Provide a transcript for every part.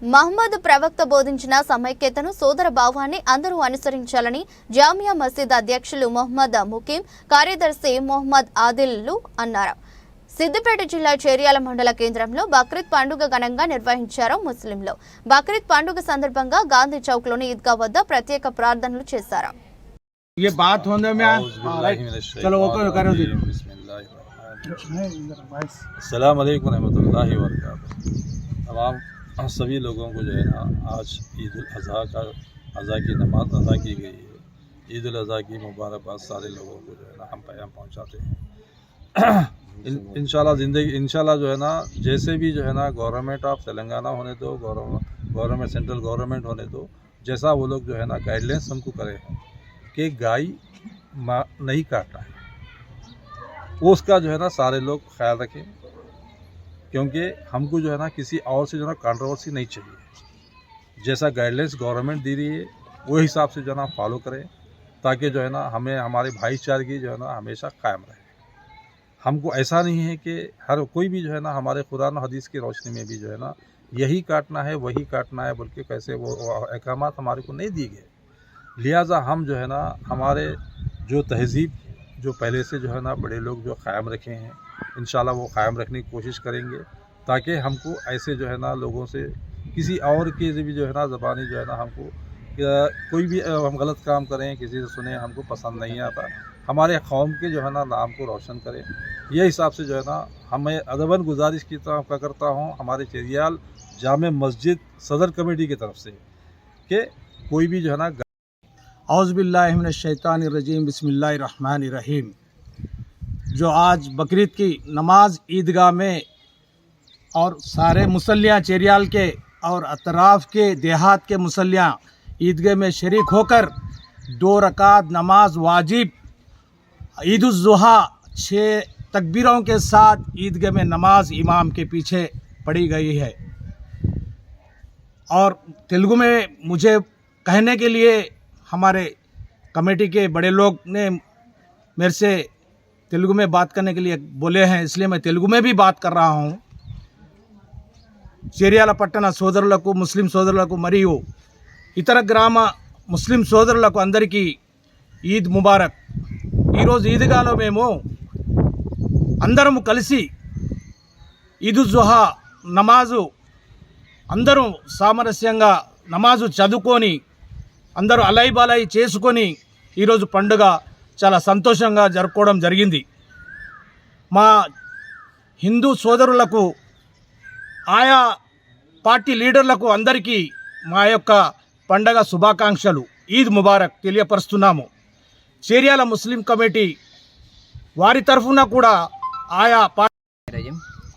మహమ్మద్ ప్రవక్త బోధించిన సమైక్యతను సోదర భావాన్ని అందరూ అనుసరించాలని జామియా మసీద్ అధ్యక్షులు మొహమ్మద్ ముకీం, కార్యదర్శి మొహమ్మద్ ఆదిల్లు అన్నారు. సిద్దిపేట జిల్లా చేర్యాల మండల కేంద్రంలో బక్రీద్ పండుగ ఘనంగా నిర్వహించారు ముస్లింలు. బక్రీద్ పండుగ సందర్భంగా గాంధీ చౌక్లోని ఈద్గా వద్ద ప్రత్యేక ప్రార్థనలు చేశారు. सभी लोगों को जो है ना आज ईद उल अज़हा की नमाज अदा की गई है। ईद उल अज़हा की मुबारकबाद सारे लोगों को जो है ना हम पैगाम पहुंचाते हैं। इंशाल्लाह जो है ना जैसे भी जो है ना गवर्नमेंट ऑफ तेलंगाना होने दो, गवर्नमेंट सेंट्रल गवर्नमेंट होने दो, जैसा वो लोग जो है ना गाइडलाइंस हमको करे हैं कि गाय नहीं काटना है, वो उसका जो है ना सारे लोग ख्याल रखें, क्योंकि हमको जो है ना किसी और से जो है ना कंट्रोवर्सी नहीं चाहिए। जैसा गाइडलाइंस गवर्नमेंट दे रही है वो हिसाब से जो है ना फॉलो करें, ताकि जो है ना हमें हमारे भाईचारगी जो है ना हमेशा कायम रहे। हमको ऐसा नहीं है कि हर कोई भी जो है ना हमारे कुरान हदीस की रोशनी में भी जो है ना यही काटना है वही काटना है बल्कि कैसे वो अहकामात हमारे को नहीं दिए गए। लिहाजा हम जो है ना हमारे जो तहज़ीब जो पहले से जो है ना बड़े लोग जो क़ायम रखे हैं, इंशाल्लाह वो क़ायम रखने की कोशिश करेंगे, ताकि हमको ऐसे जो है ना लोगों से किसी और के भी जो है ना ज़बानी जो है ना हमको कोई भी हम गलत काम करें, किसी से सुने, हमको पसंद नहीं आता। हमारे कौम के जो है ना नाम को रोशन करें, ये हिसाब से जो है ना हमें अदबन गुजारिश की तरफ करता हूँ हमारे चेरियाल जामे मस्जिद सदर कमेटी की तरफ से कि कोई भी जो है ना औज़ुबिल्लाहि मिनश्शैतानिर्रजीम बिस्मिल्लाहिर्रहमानिर्रहीम। जो आज बकरीद की नमाज ईदगाह में और सारे मुसल्लियाँ चेरियाल के और अतराफ़ के देहात के मुसल्लियाँ ईदगाह में शरीक होकर 2 रकात नमाज वाजिब ईद उल ज़ुहा 6 तकबीरों के साथ ईदगाह में नमाज इमाम के पीछे पढ़ी गई है। और तेलुगु में मुझे कहने के लिए हमारे कमेटी के बड़े लोग ने मेरे से तेलुगु में बात करने के लिए बोले हैं, इसलिए मैं तेलुगु में भी बात कर रहा हूँ। చేర్యాల పట్టణ సోదరులకు, ముస్లిం సోదరులకు మరియు ఇతర గ్రామ ముస్లిం సోదరులకు అందరికీ ఈద్ ముబారక్. ఈరోజు ఈద్గాలో మేము అందరం కలిసి ఈద్ ఉల్ జుహా నమాజు అందరూ సామరస్యంగా నమాజు చదువుకొని అందరూ అలై బలై చేసుకొని ఈరోజు పండుగ చాలా సంతోషంగా జరుపుకోవడం జరిగింది. మా హిందూ సోదరులకు, ఆయా పార్టీ లీడర్లకు అందరికీ మా యొక్క పండగ శుభాకాంక్షలు, ఈద్ ముబారక్ తెలియపరుస్తున్నాము. చేర్యాల ముస్లిం కమిటీ వారి తరఫున కూడా ఆయా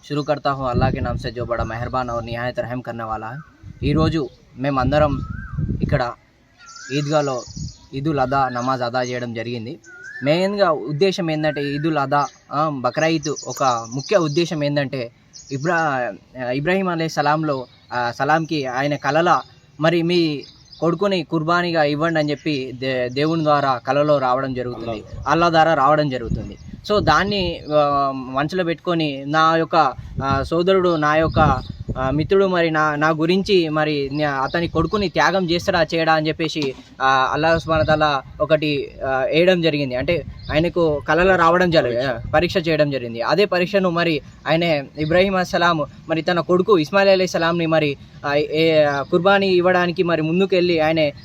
शुरू करता हूँ अल्लाह के नाम से जो बड़ा मेहरबान और निहायत रहम करने वाला है। ఈరోజు మేమందరం ఇక్కడ ఈద్గాలో ఈదుల్ అదా నమాజ్ అదా చేయడం జరిగింది. మెయిన్గా ఉద్దేశం ఏంటంటే ఈదుల్ అదా బక్రీద్ ఒక ముఖ్య ఉద్దేశం ఏంటంటే ఇబ్రాహీం అలైహిస్సలాంలో సలాంకి ఆయన కలల మరి మీ కొడుకుని కుర్బానీగా ఇవ్వండి అని చెప్పి దేవుని ద్వారా కలలో రావడం జరుగుతుంది, అల్లా ద్వారా రావడం జరుగుతుంది. సో దాన్ని మనసులో పెట్టుకొని నా యొక్క సోదరుడు, నా యొక్క మిత్రుడు మరి నా గురించి మరి అతని కొడుకుని త్యాగం చేస్తాడా చేయడా అని చెప్పేసి అల్లాహ్ సుబ్హానహు వ తఆలా ఒకటి వేయడం జరిగింది. అంటే ఆయనకు కలలో రావడం పరీక్ష చేయడం జరిగింది. అదే పరీక్షను మరి ఆయన ఇబ్రాహీం అలైహిస్సలాం మరి తన కొడుకు ఇస్మాయిల్ అలైహిస్సలాంని మరి కుర్బానీ ఇవ్వడానికి మరి ముందుకు వెళ్ళి ఆయన